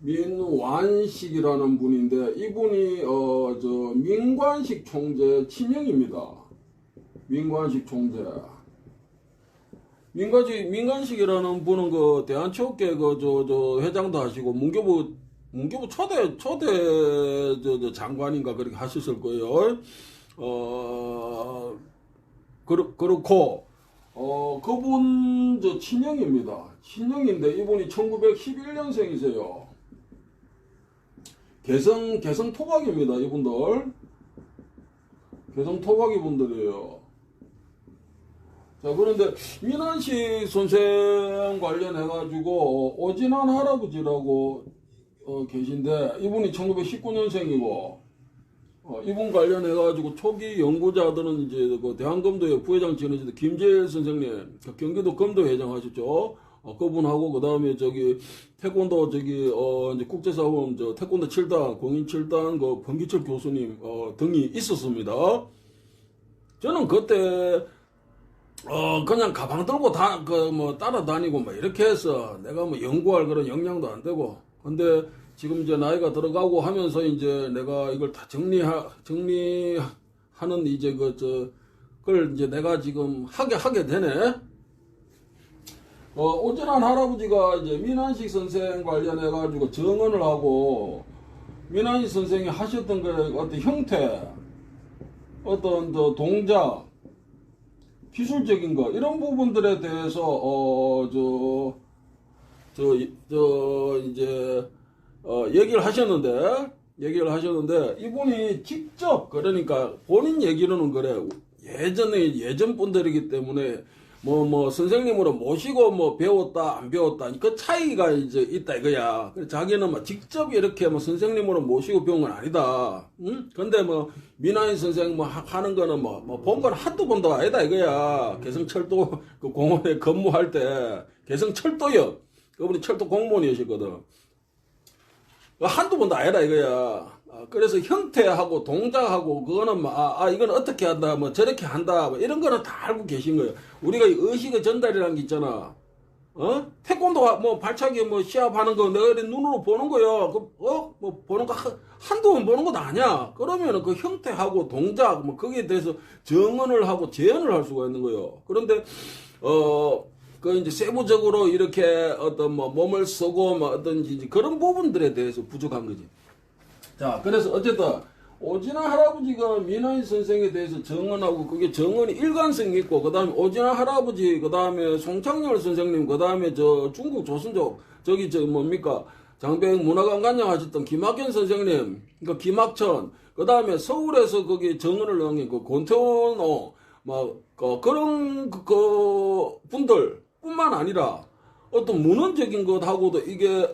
민완식이라는 분인데 이분이 민관식 총재 친형입니다. 민관식 총재. 민관식이라는 분은 그 대한체육회 회장도 하시고 문교부 초대 장관인가 그렇게 하셨을 거예요. 그렇고 그분 친형입니다. 친형인데 이분이 1911년생이세요. 개성 토박입니다. 이분들 개성 토박이 분들이에요. 자, 그런데 민한식 선생 관련해가지고 오진환 할아버지라고 계신데 이분이 1919년생이고 이분 관련해가지고 초기 연구자들은 이제 그 대한검도회 부회장 지내시던 김재일 선생님, 경기도 검도회장 하셨죠. 그분하고 그 다음에 태권도 이제 국제사원 태권도 7단 공인 7단 그 번기철 교수님 등이 있었습니다. 저는 그때 그냥 가방 들고 따라다니고 이렇게 해서 내가 연구할 그런 역량도 안 되고, 근데 지금 이제 나이가 들어가고 하면서 이제 내가 이걸 다 정리하는 이제 그걸 이제 내가 지금 하게 되네. 오진환 할아버지가 이제 민한식 선생 관련해가지고 정언을 하고, 민한식 선생이 하셨던 그 어떤 형태, 어떤 동작, 기술적인 거, 이런 부분들에 대해서, 이제, 얘기를 하셨는데, 이분이 직접, 그러니까 본인 얘기로는 그래. 예전 분들이기 때문에, 선생님으로 모시고 배웠다, 안 배웠다. 그 차이가 이제 있다 이거야. 그래서 자기는 직접 이렇게 선생님으로 모시고 배운 건 아니다. 응? 근데 민한식 선생 하는 거는 본 건 한두 번도 아니다 이거야. 개성철도 그 공원에 근무할 때, 개성철도역. 그분이 철도 공무원이셨거든. 한두 번도 아니다 이거야. 그래서 형태하고 동작하고 그거는 이건 어떻게 한다, 저렇게 한다, 이런 거는 다 알고 계신 거예요. 우리가 의식의 전달이라는 게 있잖아. 태권도 발차기 시합하는 거 내가 눈으로 보는 거야. 보는 거 한두 번 보는 것도 아니야. 그러면은 그 형태하고 동작 거기에 대해서 정언을 하고 제언을 할 수가 있는 거예요. 그런데 그 이제 세부적으로 이렇게 어떤 몸을 쓰고 어떤 그런 부분들에 대해서 부족한 거지. 자, 그래서 어쨌든 오진환 할아버지가 민한식 선생에 대해서 정언하고, 그게 정언이 일관성이 있고, 그 다음에 오진환 할아버지, 그 다음에 송창열 선생님, 그 다음에 중국 조선족 장백 문화관관장 하셨던 김학현 선생님, 그러니까 김학천, 그 다음에 서울에서 거기 정언을 남긴 권태원호, 그런 분들 뿐만 아니라 어떤 문헌적인 것하고도 이게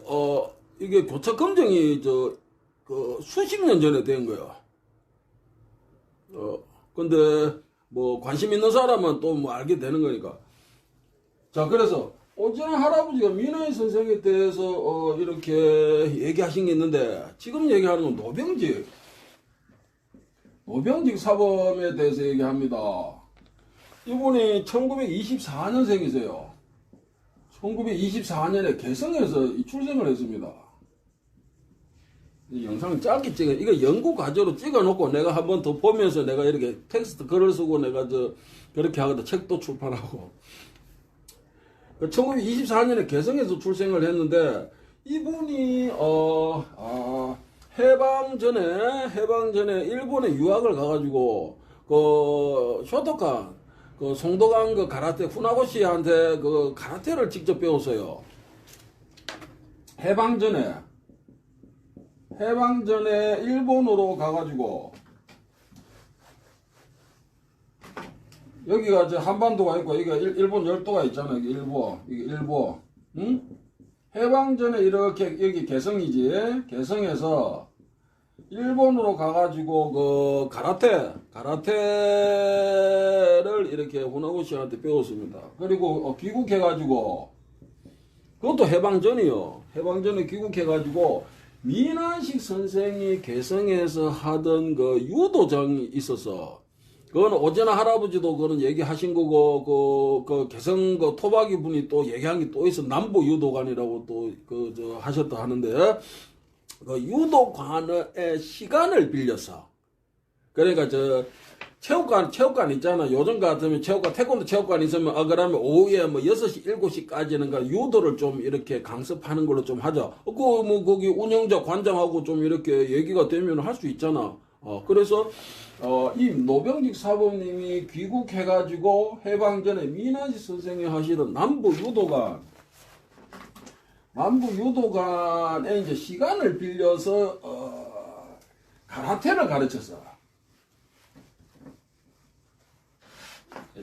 교차 검증이 수십 년 전에 된 거야. 근데 관심 있는 사람은 또 알게 되는 거니까. 자, 그래서 오진환 할아버지가 민한식 선생에 대해서 이렇게 얘기하신 게 있는데, 지금 얘기하는 건 노병직 사범에 대해서 얘기합니다. 이분이 1924년생이세요. 1924년에 개성에서 출생을 했습니다. 이 영상을 짧게 이거 연구 과제로 찍어놓고 내가 한번 더 보면서 내가 이렇게 텍스트 글을 쓰고 내가 그렇게 하거든. 책도 출판하고. 1924년에 개성에서 출생을 했는데, 이분이, 해방 전에 일본에 유학을 가가지고, 쇼토칸, 송도강 가라테, 후나고시한테 가라테를 직접 배웠어요. 해방 전에 일본으로 가가지고, 여기가 한반도가 있고, 여기가 일본 열도가 있잖아. 이게 일본. 응? 해방 전에 이렇게, 여기 개성이지. 개성에서 일본으로 가가지고, 가라테를 이렇게 후나고시한테 배웠습니다. 그리고 귀국해가지고, 그것도 해방 전이요. 해방 전에 귀국해가지고, 민한식 선생이 개성에서 하던 유도장이 있어서, 그건 오전에 할아버지도 그런 얘기하신 거고, 그 개성 그 토박이 분이 또 얘기한 게 또 있어. 남부 유도관이라고 또 하셨다 하는데, 그 유도관의 시간을 빌려서. 그러니까 체육관 있잖아. 요즘 같으면 태권도 체육관 있으면, 그러면 오후에 뭐 6시, 7시까지는 그 유도를 좀 이렇게 강습하는 걸로 좀 하자. 거기 운영자, 관장하고 좀 이렇게 얘기가 되면 할 수 있잖아. 그래서, 이 노병직 사범님이 귀국해가지고 해방 전에 민한시 선생이 하시던 남부 유도관에 이제 시간을 빌려서, 가라테를 가르쳤어.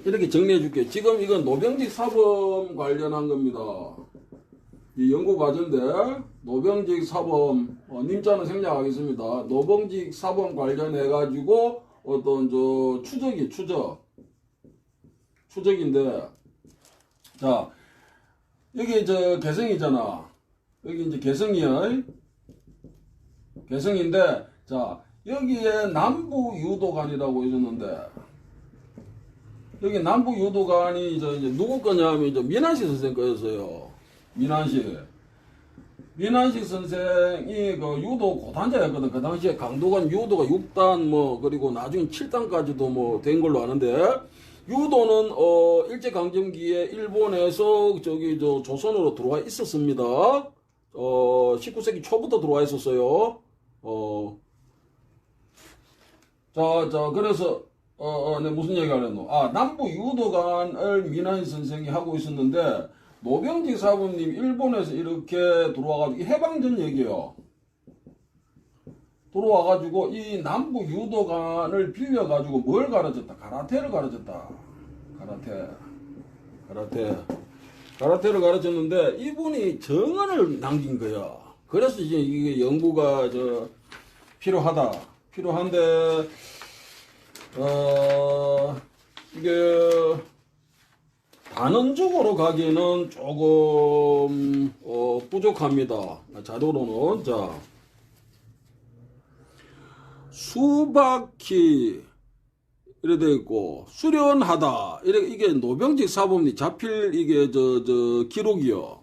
이렇게 정리해 줄게요. 지금 이건 노병직 사범 관련한 겁니다. 이 연구 과제인데, 노병직 사범, 님자는 생략하겠습니다. 노병직 사범 관련해가지고, 어떤, 추적인데, 자, 여기 개성이잖아. 여기 이제 개성이야. 개성인데, 자, 여기에 남부 유도관이라고 있었는데, 여기 남부 유도관이 이제 누구 거냐면 이제 민한식 선생 거였어요. 민한식 선생이 그 유도 고단자였거든. 그 당시에 강도관 유도가 6단 그리고 나중에 7단까지도 된 걸로 아는데, 유도는 일제강점기에 일본에서 조선으로 들어와 있었습니다. 19세기 초부터 들어와 있었어요. 그래서 네, 무슨 얘기 하려노? 남부 유도관을 민한희 선생이 하고 있었는데, 노병직 사부님 일본에서 이렇게 들어와가지고, 해방전 얘기예요. 들어와가지고, 이 남부 유도관을 빌려가지고 뭘 가르쳤다? 가라테를 가르쳤다. 가라테를 가르쳤는데, 이분이 정언을 남긴 거야. 그래서 이제 이게 연구가 필요한데, 이게 단원적으로 가기에는 조금 부족합니다. 자료로는 수박히 이래 돼 있고 수련하다 이게 노병직 사범이 잡힐 이게 기록이요.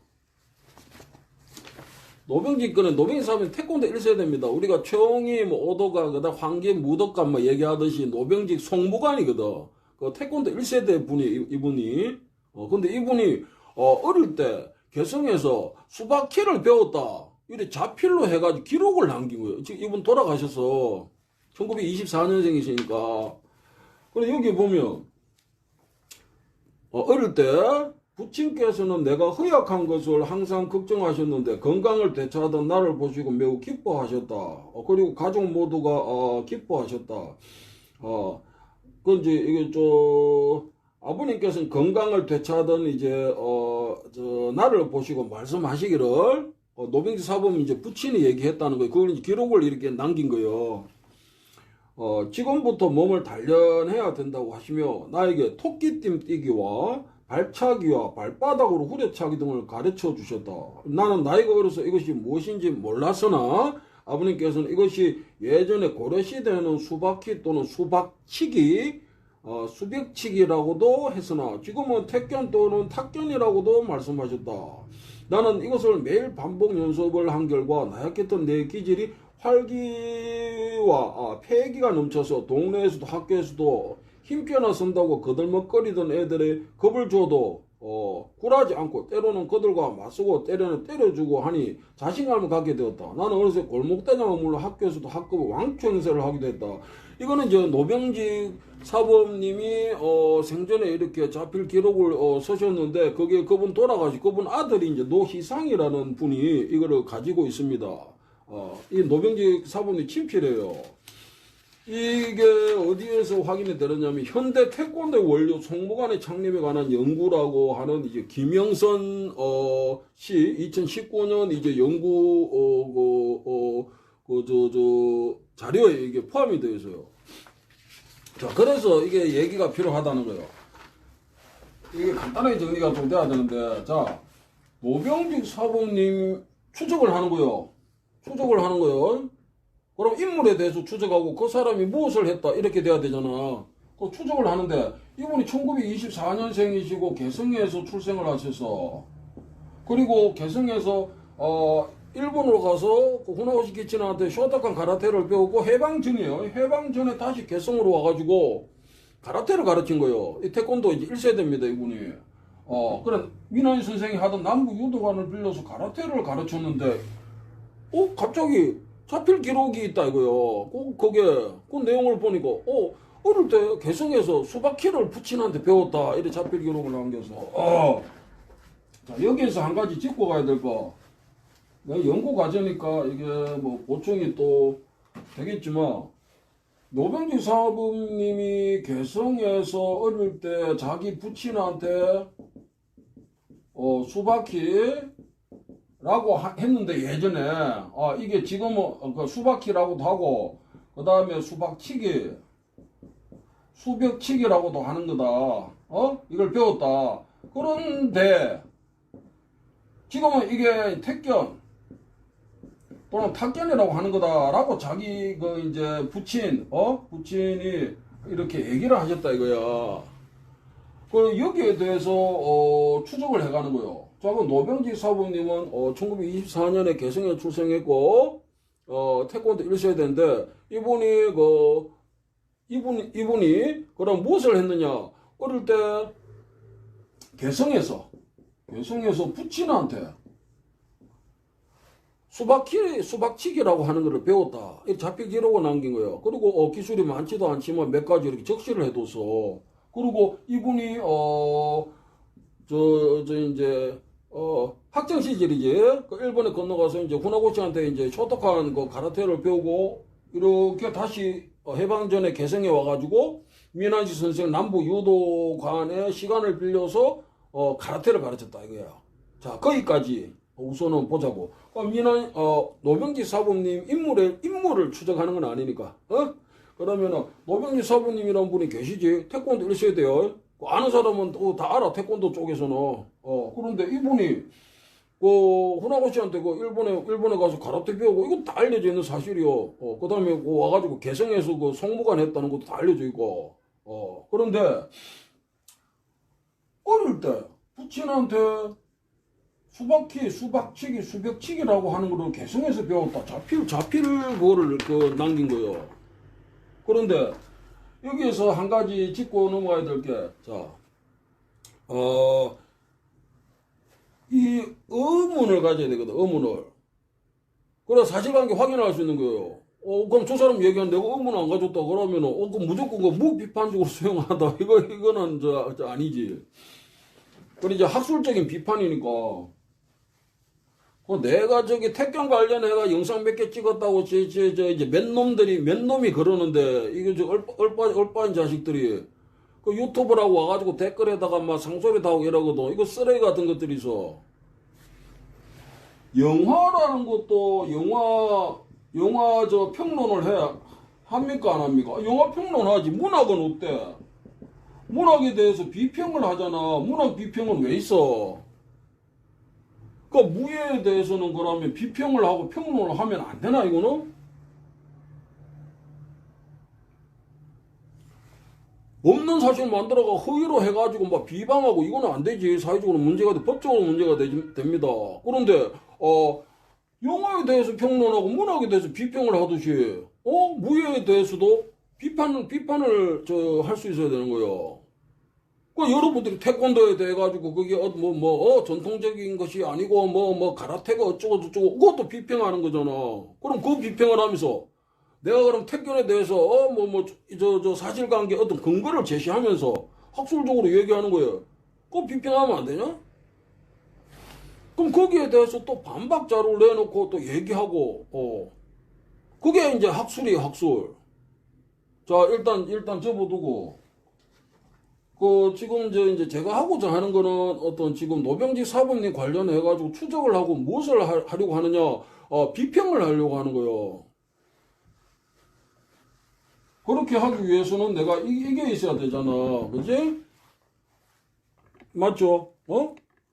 노병직 사범이 태권도 1세대입니다. 우리가 최홍이 오도가 그다음 황기 무덕관 얘기하듯이 노병직 송무관이거든. 그 태권도 1세대 분이 이분이 근데 이분이 어릴 때 개성에서 수박키를 배웠다. 이래 자필로 해가지고 기록을 남긴 거예요. 지금 이분 돌아가셔서 1924년생이시니까. 그래 여기 보면 어릴 때 부친께서는 내가 허약한 것을 항상 걱정하셨는데 건강을 되찾던 나를 보시고 매우 기뻐하셨다. 그리고 가족 모두가 기뻐하셨다. 그런지 이게 아버님께서는 건강을 되찾던 나를 보시고 말씀하시기를 노병지 사범 부친이 얘기했다는 거예요. 그걸 기록을 이렇게 남긴 거예요. 지금부터 몸을 단련해야 된다고 하시며 나에게 토끼띠 뛰기와 발차기와 발바닥으로 후려차기 등을 가르쳐 주셨다. 나는 나이가 어려서 이것이 무엇인지 몰랐으나 아버님께서는 이것이 예전에 고려시대에는 수박키 또는 수박치기, 수백치기라고도 했으나 지금은 택견 또는 탁견이라고도 말씀하셨다. 나는 이것을 매일 반복 연습을 한 결과 나약했던 내 기질이 활기와 패기가 넘쳐서 동네에서도 학교에서도 힘겨나 선다고 거들먹거리던 애들의 겁을 줘도 굴하지 않고 때로는 그들과 맞서고 때로는 때려주고 하니 자신감을 갖게 되었다. 나는 어느새 골목대장은 물론 학교에서도 학급 왕초 행세를 하기도 했다. 이거는 노병직 사범님이 생전에 이렇게 자필 기록을 쓰셨는데 그분 돌아가시고 그분 아들이 노희상이라는 분이 이거를 가지고 있습니다. 이 노병직 사범님 친필이에요. 이게 어디에서 확인이 되느냐면 현대 태권도 원료 송무관의 창립에 관한 연구라고 하는 김영선 씨 2019년 연구 자료에 이게 포함이 되어 있어요. 자, 그래서 이게 얘기가 필요하다는 거예요. 이게 간단하게 정리가 좀 돼야 되는데, 자, 노병직 사범님 추적을 하는 거예요. 그럼 인물에 대해서 추적하고 그 사람이 무엇을 했다 이렇게 돼야 되잖아. 그 추적을 하는데 이분이 1924년생이시고 개성에서 출생을 하셔서 그리고 개성에서 일본으로 가서 그 후나오시 키치나한테 쇼토칸 가라테를 배우고 해방 전이에요. 해방 전에 다시 개성으로 와가지고 가라테를 가르친 거예요. 이 태권도 이제 1세대입니다, 이분이. 그래, 미나이 선생이 하던 남부 유도관을 빌려서 가라테를 가르쳤는데, 갑자기 잡힐 기록이 있다 이거요. 거기에, 그 내용을 보니까, 어릴 때 개성에서 수박키를 부친한테 배웠다. 이래 잡힐 기록을 남겨서. 자, 여기에서 한 가지 짚고 가야 될 거. 내가 연구 과제니까 이게 뭐 보충이 또 되겠지만, 노병지 사부님이 개성에서 어릴 때 자기 부친한테 수바키라고 했는데 예전에 이게 지금은 그 수바키라고도 하고 그 다음에 수박치기 수벽치기라고도 하는 거다. 이걸 배웠다. 그런데 지금은 이게 택견 또는 탁견이라고 하는 거다라고 자기 그 이제 부친이 이렇게 얘기를 하셨다 이거야. 그 여기에 대해서 추적을 해가는 거요. 자, 그 노병지 사부님은 1924년에 개성에 출생했고 태권도 1세대인데 이분이 그럼 무엇을 했느냐? 어릴 때 개성에서 부친한테 수박치기라고 하는 것을 배웠다. 잡힐 기록을 남긴 거예요. 그리고 기술이 많지도 않지만 몇 가지 이렇게 적시를 해둬서 그리고 이분이 이제 학창 시절이지. 그 일본에 건너가서 이제 후나고치한테 이제 쇼토칸 그 가라테를 배우고 이렇게 다시 해방 전에 개성에 와가지고 미나시 선생 남부 유도관의 시간을 빌려서 가라테를 가르쳤다 이거야. 자, 거기까지 우선은 보자고. 노병지 사부님 인물을 추적하는 건 아니니까. 그러면은 노병지 사부님이라는 분이 계시지. 태권도 1세대요. 아는 사람은 또 다 알아. 태권도 쪽에서는. 그런데 이분이 후나고시한테 일본에 가서 가라테 배우고 이거 다 알려져 있는 사실이요. 그다음에 와가지고 개성에서 성무관 했다는 것도 다 알려져 있고. 그런데 어릴 때 부친한테 수박치기, 수벽치기라고 하는 거를 개성에서 배웠다. 잡힐 그거를 남긴 거예요. 그런데 여기에서 한 가지 짚고 넘어가야 될 게, 자, 이 의문을 가져야 되거든, 의문을. 그래, 사실관계 확인할 수 있는 거예요. 그럼 저 사람 얘기하는 내가 의문 안 가졌다 그러면은, 그럼 무조건 무비판적으로 수용한다. 이거는 저 아니지. 그래, 이제 학술적인 비판이니까. 내가 저기 택견 관련해가 영상 몇 개 찍었다고 이제 몇 놈이 그러는데 이게 저 얼빠진 자식들이 그 유튜브라고 와가지고 댓글에다가 막 상소리도 하고 이러거든. 이거 쓰레기 같은 것들이 있어. 영화라는 것도 영화 저 평론을 합니까 안 합니까? 영화 평론하지. 문학은 어때? 문학에 대해서 비평을 하잖아. 문학 비평은 왜 있어? 그러니까 무예에 대해서는 그러면 비평을 하고 평론을 하면 안 되나 이거는? 없는 사실 만들어가 허위로 해가지고 막 비방하고 이거는 안 되지. 사회적으로 문제가 돼. 법적으로 문제가 됩니다. 그런데 영화에 대해서 평론하고 문학에 대해서 비평을 하듯이 무예에 대해서도 비판을 할 수 있어야 되는 거예요. 그 여러분들이 태권도에 대해 가지고 그게 전통적인 것이 아니고 가라테가 어쩌고 저쩌고 그것도 비평하는 거잖아. 그럼 그 비평을 하면서 내가 그럼 태권에 대해서 저 사실관계 어떤 근거를 제시하면서 학술적으로 얘기하는 거예요. 그거 비평하면 안 되냐? 그럼 거기에 대해서 또 반박 자료를 내놓고 또 얘기하고 그게 이제 학술이에요, 학술. 자, 일단 접어두고. 지금 이제 제가 하고자 하는 거는 어떤 지금 노병지 사부님 관련해가지고 추적을 하고 무엇을 하려고 하느냐, 비평을 하려고 하는 거예요. 그렇게 하기 위해서는 내가 이게 있어야 되잖아. 그지? 맞죠?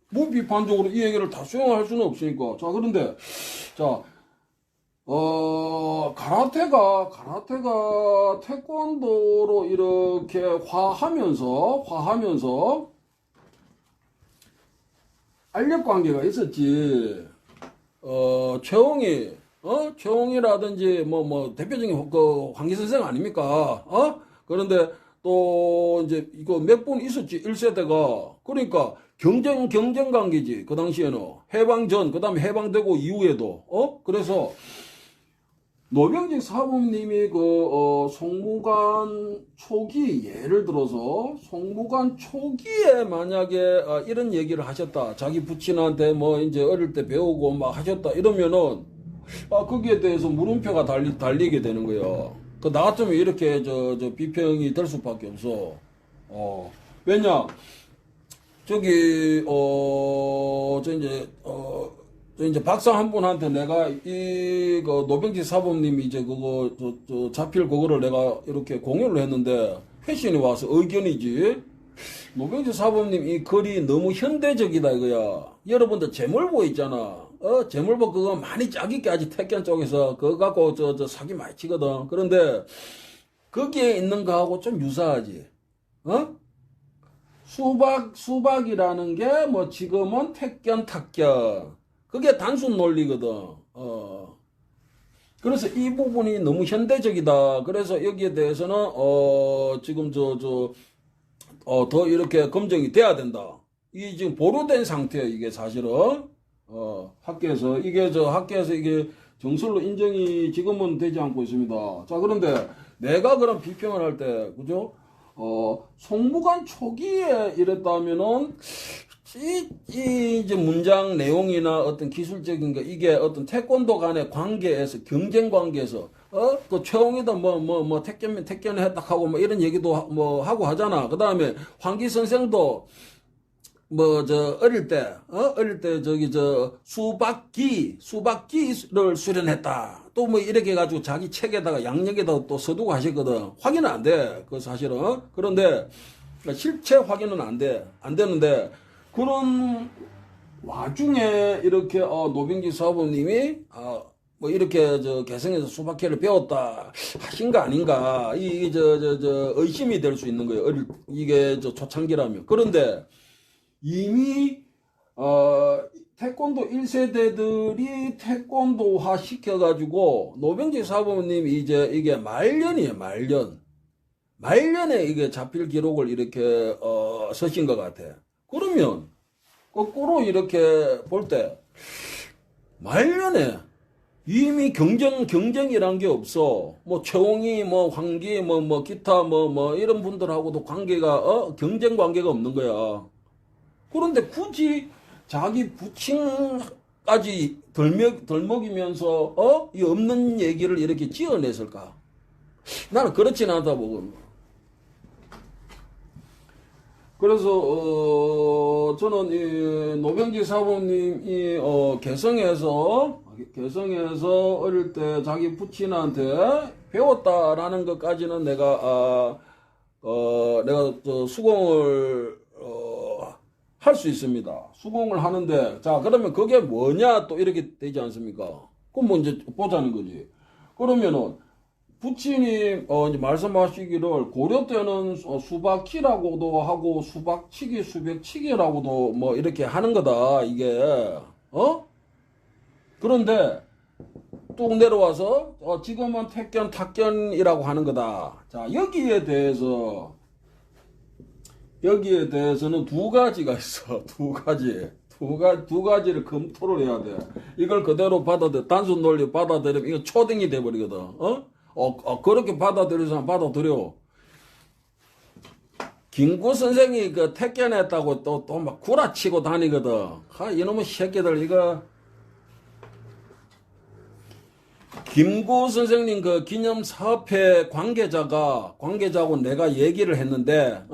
무비판적으로 이 얘기를 다 수용할 수는 없으니까. 자, 그런데, 자, 가라테가 태권도로 이렇게 화하면서 알력 관계가 있었지. 최홍이라든지 대표적인 그 황기 선생 아닙니까? 그런데 또 이제 이거 몇 분 있었지. 1세대가. 그러니까 경쟁 관계지. 그 당시에는 해방 전, 그다음에 해방되고 이후에도. 그래서 노병직 사범님이 송무관 초기, 예를 들어서 송무관 초기에 만약에 이런 얘기를 하셨다. 자기 부친한테 이제 어릴 때 배우고 막 하셨다. 이러면은 거기에 대해서 물음표가 달리게 되는 거예요. 나 같으면 이렇게 저 비평이 될 수밖에 없어. 왜냐? 저기 저 이제 박사 한 분한테 내가 노병지 사범님이 이제 자필 그거를 내가 이렇게 공유를 했는데 회신이 와서 의견이지. 노병지 사범님 이 글이 너무 현대적이다 이거야. 여러분들 재물보 있잖아. 재물보 그거 많이 짜깁게 아직 택견 쪽에서 그거 갖고 사기 많이 치거든. 그런데 거기에 있는 거하고 좀 유사하지. 수박이라는 게 지금은 택견 탁견. 그게 단순 논리거든. 그래서 이 부분이 너무 현대적이다. 그래서 여기에 대해서는 지금 더 이렇게 검증이 돼야 된다. 이게 지금 보류된 상태예요. 이게 사실은 학계에서 이게 정설로 인정이 지금은 되지 않고 있습니다. 자, 그런데 내가 그런 비평을 할 때 그죠? 송무관 초기에 이랬다면은 이제 문장 내용이나 어떤 기술적인 거, 이게 어떤 태권도 간의 관계에서, 경쟁 관계에서, 그 최홍이도 택견 했다 하고 이런 얘기도 하고 하잖아. 그 다음에 황기 선생도 어릴 때 수박기를 수련했다. 또 이렇게 해가지고 자기 책에다가 양력에다가 또 써두고 하셨거든. 확인은 안 돼. 그 사실은. 그런데, 실체 확인은 안 되는데, 그런 와중에 이렇게 노병기 사부님이 이렇게 개성에서 수박회를 배웠다 하신 거 아닌가 의심이 될 수 있는 거예요. 이게 초창기라면. 그런데 이미 태권도 1세대들이 태권도화 시켜가지고 노병기 사부님이 이게 말년이에요. 말년에 이게 자필 기록을 이렇게 서신 것 같아. 그러면 거꾸로 이렇게 볼 때 말년에 이미 경쟁이란 게 없어. 최홍이 황기 기타 이런 분들하고도 관계가 경쟁 관계가 없는 거야. 그런데 굳이 자기 부친까지 덜 먹이면서 이 없는 얘기를 이렇게 지어냈을까? 나는 그렇진 않다 보거든. 그래서 저는 이 노병지 사부님이 개성에서 어릴 때 자기 부친한테 배웠다라는 것까지는 내가 수긍을 할 수 있습니다. 수긍을 하는데, 자, 그러면 그게 뭐냐 또 이렇게 되지 않습니까? 그럼 이제 보자는 거지. 그러면은 부친이 이제 말씀하시기를 고려 때는 수박키라고도 하고 수박치기, 수백치기라고도 이렇게 하는 거다. 이게 그런데 뚝 내려와서 지금은 택견, 탁견이라고 하는 거다. 자, 여기에 대해서는 두 가지가 있어. 두 가지를 검토를 해야 돼. 이걸 그대로 단순 논리 받아들이면 이거 초딩이 돼버리거든. 그렇게 받아들여서 받아들여. 김구 선생이 택견했다고 또 막 구라치고 다니거든. 이놈의 새끼들, 이거. 김구 선생님 기념사업회 관계자하고 내가 얘기를 했는데,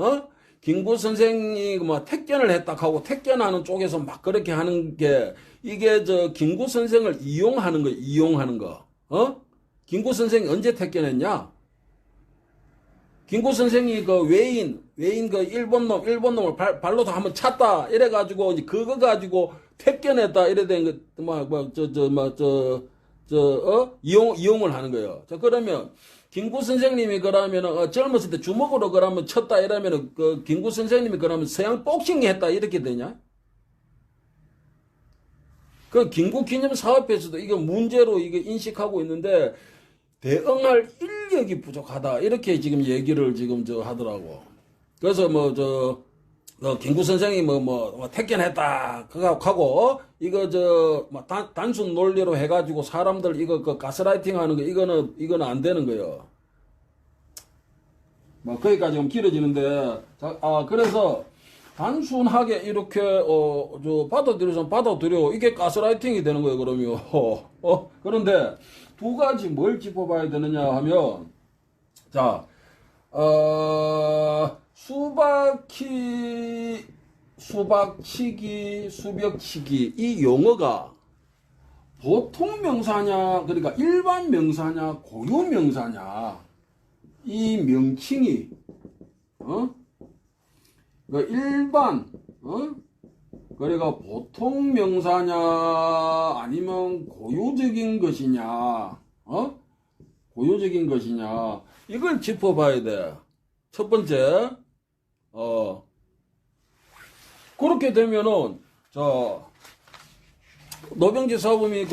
김구 선생이 택견을 했다 하고 택견하는 쪽에서 막 그렇게 하는 게, 이게 김구 선생을 이용하는 거. 김구 선생이 언제 택견했냐? 김구 선생이 외인 일본 놈을 발로도 한번 찼다. 이래가지고, 그거 가지고 택견했다. 이래 된 거, 이용을 하는 거예요. 자, 그러면, 김구 선생님이 그러면, 젊었을 때 주먹으로 그러면 쳤다 이러면, 김구 선생님이 그러면 서양 복싱 했다 이렇게 되냐? 그 김구 기념 사업에서도 이거 문제로 이게 인식하고 있는데, 대응할 인력이 부족하다. 이렇게 지금 얘기를 지금 하더라고. 그래서 김구 선생이 택견했다. 그거 하고, 이거 단순 논리로 해가지고 사람들 이거 가스라이팅 하는 거, 이거는 안 되는 거예요. 거기까지 좀 길어지는데, 그래서 단순하게 이렇게, 받아들여. 이게 가스라이팅이 되는 거예요, 그러면. 그런데 두 가지 뭘 짚어봐야 되느냐 하면, 자, 수박치기, 수벽치기, 이 용어가 보통 명사냐, 그러니까 일반 명사냐, 고유 명사냐, 이 명칭이, 그러니까 일반, 그러니까 보통 명사냐, 아니면 고유적인 것이냐, 고유적인 것이냐, 이걸 짚어봐야 돼. 첫 번째, 그렇게 되면은, 노병지 사범이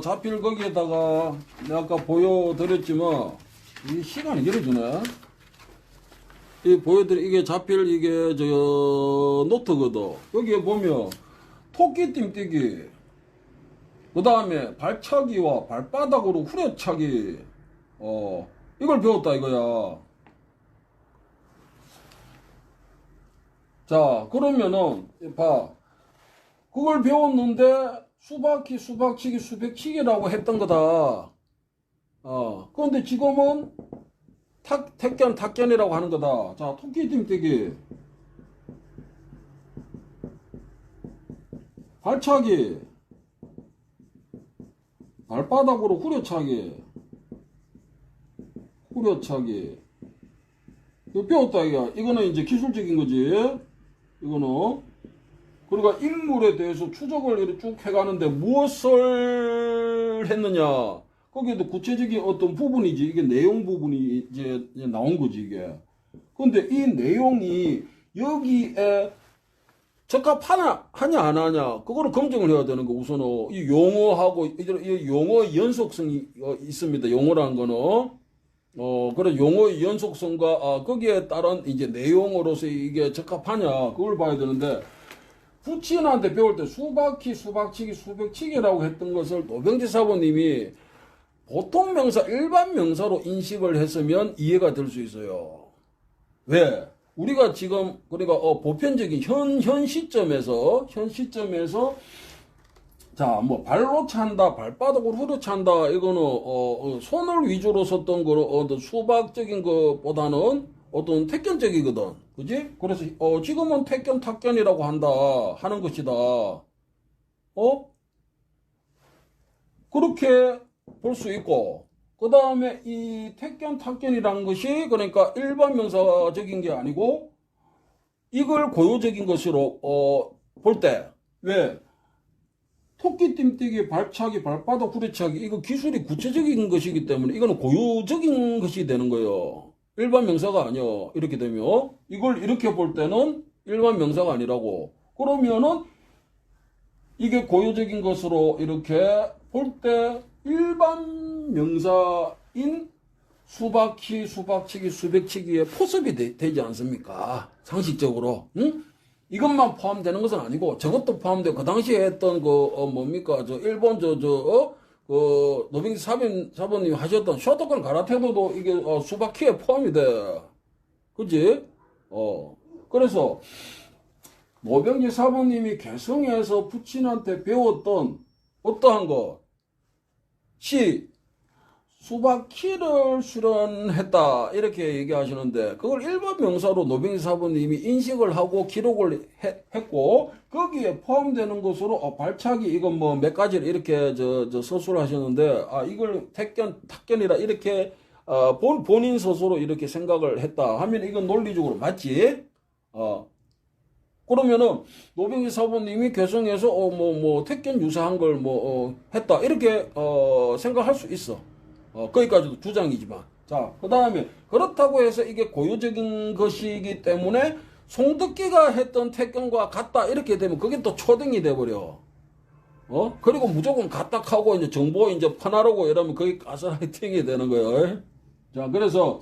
자필 거기에다가, 내가 아까 보여드렸지만, 이 시간이 길어지네. 이게 자필, 노트거든. 여기에 보면, 토끼 띵뛰기, 그 다음에 발차기와 발바닥으로 후려차기, 이걸 배웠다 이거야. 자, 그러면은, 그걸 배웠는데, 수박치기, 수백치기라고 했던 거다. 그런데 지금은, 탁견이라고 하는 거다. 자, 토끼 띵뛰기, 발차기, 발바닥으로 후려차기, 이거 배웠다, 이거. 이거는 이제 기술적인 거지. 이거는. 그러니까 인물에 대해서 추적을 이렇게 쭉 해가는데 무엇을 했느냐. 거기에도 구체적인 어떤 부분이지. 이게 내용 부분이 이제 나온 거지, 이게. 근데 이 내용이 여기에 적합하냐, 안 하냐. 그거를 검증을 해야 되는 거, 우선은. 이 용어하고, 이 용어 연속성이 있습니다. 용어라는 거는. 그래, 용어의 연속성과, 거기에 따른 이제 내용으로서 이게 적합하냐, 그걸 봐야 되는데, 부친한테 배울 때 수박치기, 수벽치기라고 했던 것을 노병지 사부님이 보통 명사, 일반 명사로 인식을 했으면 이해가 될 수 있어요. 왜? 우리가 지금, 그러니까, 보편적인 현 시점에서, 자, 발로 찬다, 발바닥으로 후려찬다, 이거는, 손을 위주로 썼던 거로, 수박적인 것보다는 어떤 택견적이거든. 그지? 그래서, 지금은 탁견이라고 하는 것이다. 그렇게 볼 수 있고, 그 다음에 이 탁견이라는 것이, 그러니까 일반 명사적인 게 아니고, 이걸 고유적인 것으로, 볼 때, 왜? 토끼 띵뛰기, 발차기, 발바닥 후려차기, 이거 기술이 구체적인 것이기 때문에 이거는 고유적인 것이 되는 거예요. 일반 명사가 아니야. 이렇게 되면 이걸 이렇게 볼 때는 일반 명사가 아니라고. 그러면은 이게 고유적인 것으로 이렇게 볼 때 일반 명사인 수박치기, 수백치기에 포섭이 되지 않습니까? 상식적으로. 응? 이것만 포함되는 것은 아니고 저것도 포함되고 그 당시에 했던 일본 노병지 사부님이 하셨던 쇼토칸 가라테도도 이게 수박키에 포함이 돼. 그치? 그래서 노병지 사부님이 개성에서 부친한테 배웠던 어떠한 것이 수박키를 수련했다 이렇게 얘기하시는데 그걸 일반 명사로 노병지 사부님이 인식을 하고 기록을 했고 거기에 포함되는 것으로 발차기 이건 몇 가지를 이렇게 서술을 하셨는데 이걸 탁견이라 이렇게 본인 스스로 이렇게 생각을 했다 하면 이건 논리적으로 맞지? 그러면은 노병희 사부님이 개성에서 택견 유사한 걸 했다 이렇게 생각할 수 있어. 거기까지도 주장이지만. 자, 그 다음에 그렇다고 해서 이게 고유적인 것이기 때문에 송덕기가 했던 택견과 같다 이렇게 되면 그게 또 초등이 돼버려. 그리고 무조건 같다 하고 이제 정보 이제 퍼나르고 이러면 그게 가스라이팅이 되는 거예요. 자, 그래서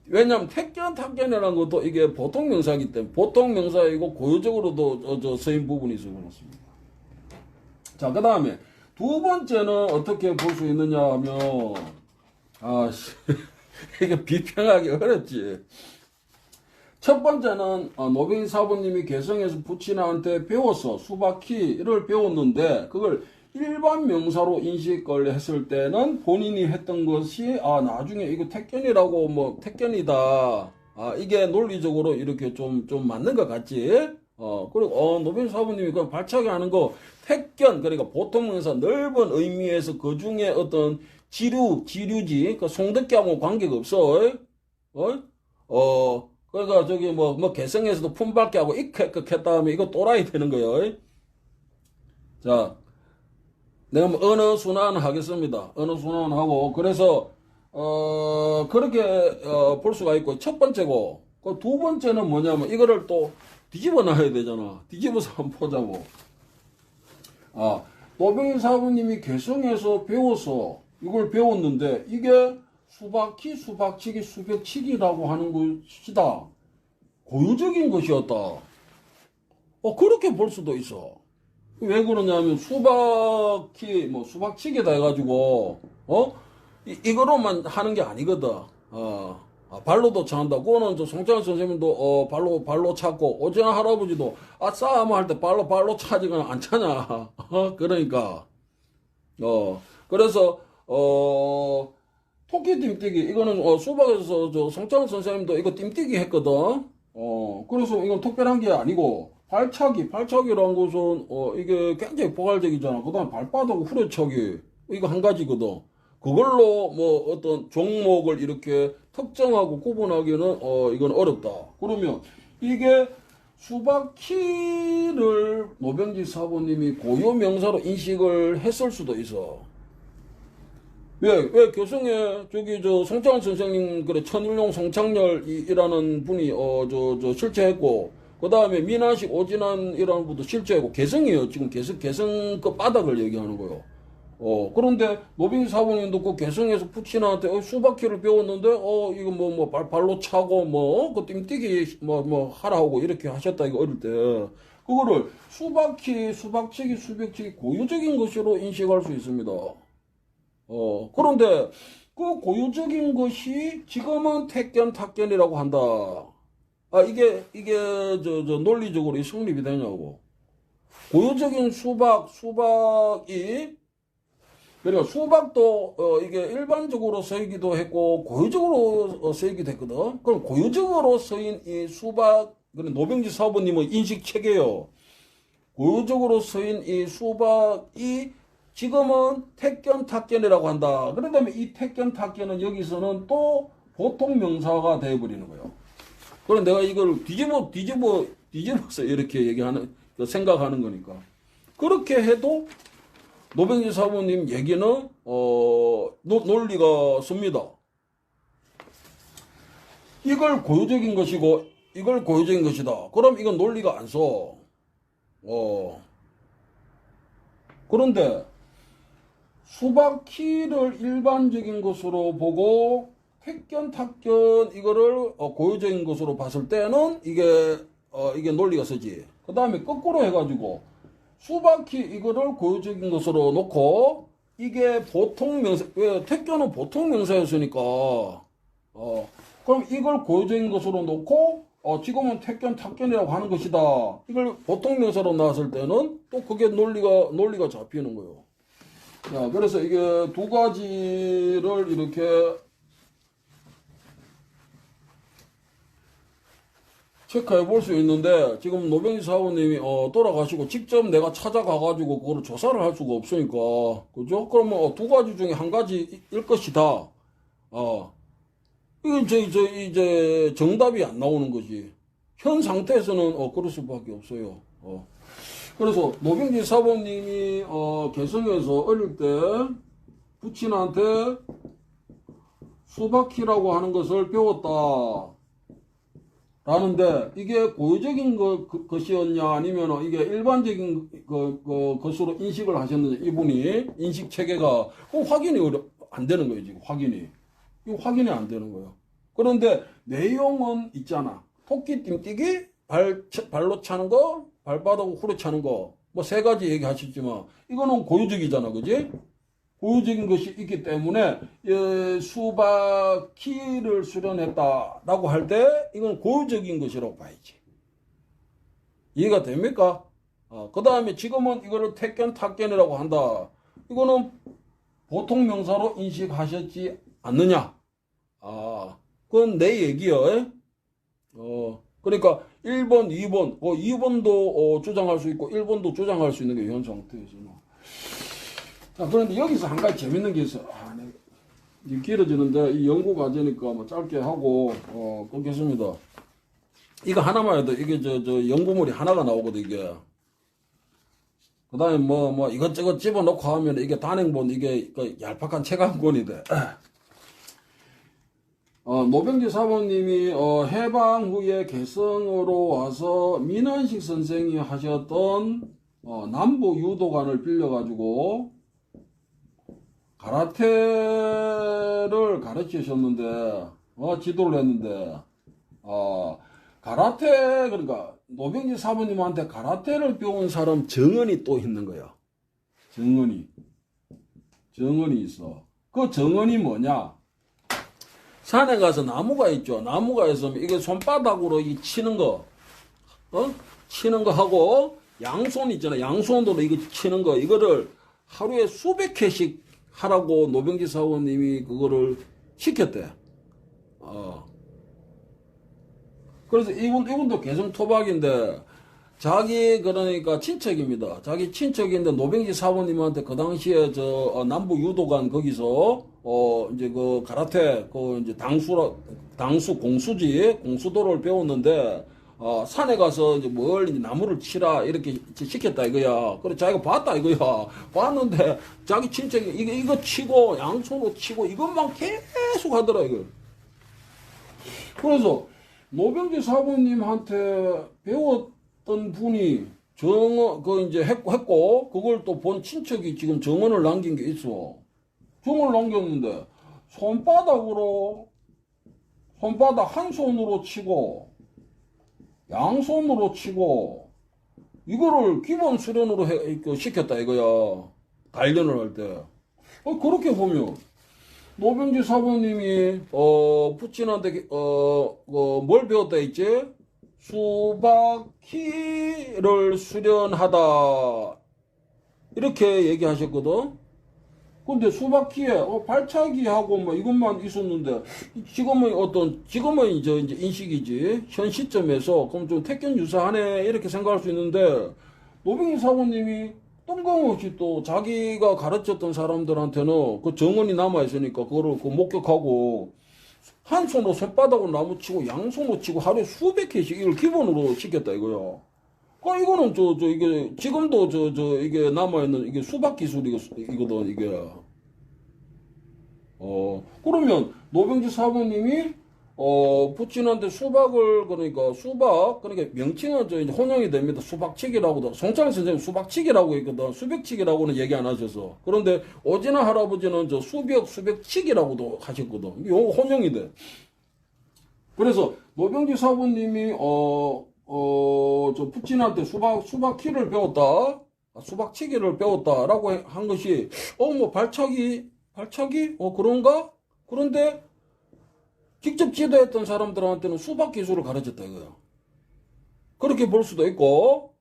왜냐면 택견, 탁견이라는 것도 이게 보통 명사이기 때문에 보통 명사이고 고유적으로도 쓰인 부분이 있어 그렇습니다. 자, 그 다음에 두 번째는 어떻게 볼 수 있느냐 하면 이게 비평하기 어렵지. 첫 번째는 노병희 사부님이 개성에서 부친한테 배웠어. 수박키를 배웠는데 그걸 일반 명사로 인식을 했을 때는 본인이 했던 것이 나중에 이거 택견이라고 택견이다. 이게 논리적으로 이렇게 좀 맞는 것 같지? 그리고 노병희 사부님이 그 발차기 하는 거 택견 그러니까 보통 명사 넓은 의미에서 그 중에 어떤 지류지 그 송덕기하고 관계가 없어. 그러니까 저기 개성에서도 품밟기 하고 익했다 하면 이거 또라이 되는 거예요. 자, 내가 언어 순환 하겠습니다. 언어 순환 하고 그래서 그렇게 볼 수가 있고 첫 번째고 그 두 번째는 뭐냐면 이거를 또 뒤집어 놔야 되잖아. 뒤집어서 한번 보자고. 노병희 사부님이 개성에서 배워서 이걸 배웠는데 이게 수박키, 수박치기, 수벽치기라고 하는 것이다. 고유적인 것이었다. 그렇게 볼 수도 있어. 왜 그러냐면 수박키, 수박치기다 해가지고 이거로만 하는 게 아니거든. 발로도 찬다. 그거는 송창 선생님도 발로 찼고 오재환 할아버지도 싸움 할 때 발로 차지거나 안 차냐. 그러니까 그래서 토끼 띠뛰기 이거는 수박에서 송창 선생님도 이거 띠뛰기 했거든. 그래서 이건 특별한 게 아니고 발차기라는 것은 이게 굉장히 포괄적이잖아. 그다음 발바닥 후려차기 이거 한 가지거든. 그걸로 어떤 종목을 이렇게 특정하고 구분하기는 이건 어렵다. 그러면 이게 수박키를 노병지 사부님이 고유 명사로 인식을 했을 수도 있어. 왜 교성에 송창원 선생님 그래 천일용 송창렬이라는 분이 실제했고 그 다음에 민한식 오진환이라는 분도 실제했고 개성이에요. 지금 개성 그 바닥을 얘기하는 거예요. 그런데 노병희 사부님도 그 개성에서 부친한테 수박키를 배웠는데 이거 발로 차고 그 띵뛰기 하라 하고 이렇게 하셨다 이거 어릴 때 그거를 수박키, 수박치기, 수벽치기 고유적인 것으로 인식할 수 있습니다. 그런데 그 고유적인 것이 지금은 택견, 탁견이라고 한다. 이게 논리적으로 성립이 되냐고. 고유적인 수박이 그러니까 수박도 이게 일반적으로 쓰이기도 했고 고유적으로 쓰이기도 했거든. 그럼 고유적으로 쓰인 이 수박, 그런 노병지 사부님의 인식 체계요. 고유적으로 쓰인 이 수박이 지금은 택견, 탁견이라고 한다. 그러다면 이 택견, 탁견은 여기서는 또 보통 명사가 되어버리는 거예요. 그럼 내가 이걸 뒤집어서 이렇게 생각하는 거니까. 그렇게 해도 노병지 사부님 얘기는 논리가 섭니다. 이걸 고유적인 것이고 이걸 고유적인 것이다. 그럼 이건 논리가 안 서. 그런데 수박키를 일반적인 것으로 보고 택견, 탁견 이거를 고유적인 것으로 봤을 때는 이게 논리가 서지. 그 다음에 거꾸로 해가지고 수박키 이거를 고유적인 것으로 놓고 이게 보통 명사, 왜 택견은 보통 명사였으니까 그럼 이걸 고유적인 것으로 놓고 지금은 택견, 탁견이라고 하는 것이다. 이걸 보통 명사로 나왔을 때는 또 그게 논리가 잡히는 거예요. 자, 그래서 이게 두 가지를 이렇게 체크해 볼 수 있는데 지금 노병지 사부님이 돌아가시고 직접 내가 찾아가가지고 그거를 조사를 할 수가 없으니까 그죠? 그러면 두 가지 중에 한 가지일 것이다. 이건 이제 정답이 안 나오는 거지. 현 상태에서는 그럴 수밖에 없어요. 그래서 노병지 사범님이 개성에서 어릴 때 부친한테 수박키라고 하는 것을 배웠다. 라는데 이게 고유적인 것이었냐 아니면 이게 일반적인 것으로 인식을 하셨느냐, 이분이 인식 체계가 확인이 안 되는 거예요. 지금 확인이 안 되는 거예요. 그런데 내용은 있잖아. 토끼 띵뛰기, 발로 차는 거, 발바닥으로 후려 차는 거, 뭐 세 가지 얘기하셨지만 이거는 고유적이잖아, 그지? 고유적인 것이 있기 때문에 수박키를 수련했다라고 할 때 이건 고유적인 것이라고 봐야지. 이해가 됩니까? 그 다음에 지금은 이거를 택견, 탁견이라고 한다. 이거는 보통 명사로 인식하셨지 않느냐? 그건 내 얘기요. 그러니까 1번, 2번, 2번도 주장할 수 있고 1번도 주장할 수 있는 게 현 상태에서는. 자, 그런데 여기서 한 가지 재밌는 게 있어요. 네, 길어지는데 이 연구 과제니까 뭐 짧게 하고 끊겠습니다. 이거 하나만 해도 이게 저 연구물이 하나가 나오거든 이게. 그다음에 뭐 이것저것 집어넣고 하면 이게 단행본 이게 얄팍한 책 한 권이 돼. 노병지 사모님이 해방 후에 개성으로 와서 민한식 선생이 하셨던 남부 유도관을 빌려가지고 가라테를 가르치셨는데 지도를 했는데 가라테, 그러니까 노병지 사모님한테 가라테를 배운 사람 정은이 또 있는 거야. 정은이 있어. 그 정은이 뭐냐? 산에 가서 나무가 있죠. 나무가 있으면 이게 손바닥으로 치는 거, 치는 거 하고 양손 있잖아. 양손으로 이거 치는 거, 이거를 하루에 수백 회씩 하라고 노병지 사원님이 그거를 시켰대. 그래서 이분도 개성 토박인데 자기 그러니까 친척입니다. 자기 친척인데 노병지 사원님한테 그 당시에 남부 유도관 거기서 이제 그 가라테 이제 공수도를 배웠는데 산에 가서 이제 이제 나무를 치라 이렇게 시켰다 이거야. 그래 자기가 봤다 이거야. 봤는데 자기 친척이 이거 치고 양손으로 치고 이것만 계속 하더라 이거. 그래서 노병지 사부님한테 배웠던 분이 이제 했고 그걸 또 본 친척이 지금 정언을 남긴 게 있어. 정언을 남겼는데 손바닥 한 손으로 치고 양손으로 치고 이거를 기본 수련으로 시켰다 이거야. 단련을 할 때. 그렇게 보면 노병지 사부님이 부친한테 뭘 배웠다 했지? 수박키를 수련하다 이렇게 얘기하셨거든. 근데 수박키에 발차기하고 뭐 이것만 있었는데 지금은 이제 인식이지. 현 시점에서 그럼 좀 택견 유사하네 이렇게 생각할 수 있는데 노병지 사부님이 뜬금없이 또 자기가 가르쳤던 사람들한테는 그 정언이 남아있으니까 그거를 목격하고 한 손으로 손바닥으로 나무 치고 양손으로 치고 하루에 수백 회씩 이걸 기본으로 시켰다 이거야. 이거는 이게 지금도 이게 남아있는 이게 수박 기술이거든 이게. 그러면 노병지 사부님이 부친한테 그러니까 명칭은 이제 혼용이 됩니다. 수박치기라고도, 송창 선생님 수박치기라고 했거든. 수백치기라고는 얘기 안 하셔서. 그런데 오진아 할아버지는 수백치기라고도 하셨거든. 이게 혼용이 돼. 그래서 노병지 사부님이, 부친한테 수박키를 배웠다. 수박치기를 배웠다라고 한 것이, 발차기? 그런가? 그런데, 직접 지도했던 사람들한테는 수박 기술을 가르쳤다 이거야. 그렇게 볼 수도 있고,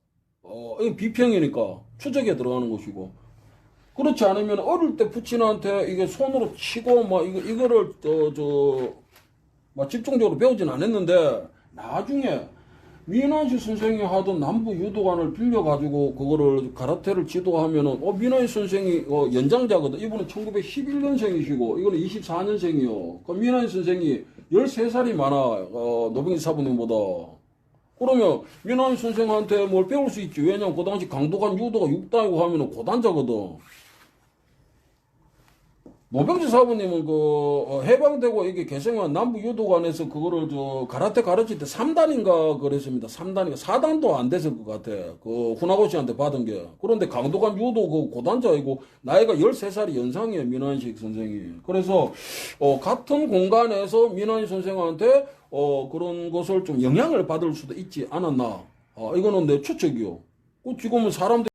이건 비평이니까 추적에 들어가는 것이고. 그렇지 않으면 어릴 때 부친한테 이게 손으로 치고 이거를 집중적으로 배우진 않았는데 나중에 민한식 선생이 하던 남부 유도관을 빌려가지고 그거를 가라테를 지도하면은 민한식 선생이 연장자거든. 이분은 1911년생이시고 이거는 24년생이요. 그 민한식 선생이 13살이 많아. 노병지 사부님보다. 그러면 민환 선생한테 뭘 배울 수 있지. 왜냐면 그 당시 강도관 유도가 6단이고 하면은 고단자거든. 노병지 사부님은 해방되고 이게 개성한 남부 유도관에서 그거를 가라테 가르칠 때 3단인가 그랬습니다. 3단인가 4단도 안 됐을 것 같아. 후나고 씨한테 받은 게. 그런데 강도관 유도 고단자이고 나이가 13살이 연상이에요. 민환식 선생이. 그래서 같은 공간에서 민환식 선생한테 그런 것을 좀 영향을 받을 수도 있지 않았나. 이거는 내 추측이요. 지금은 사람들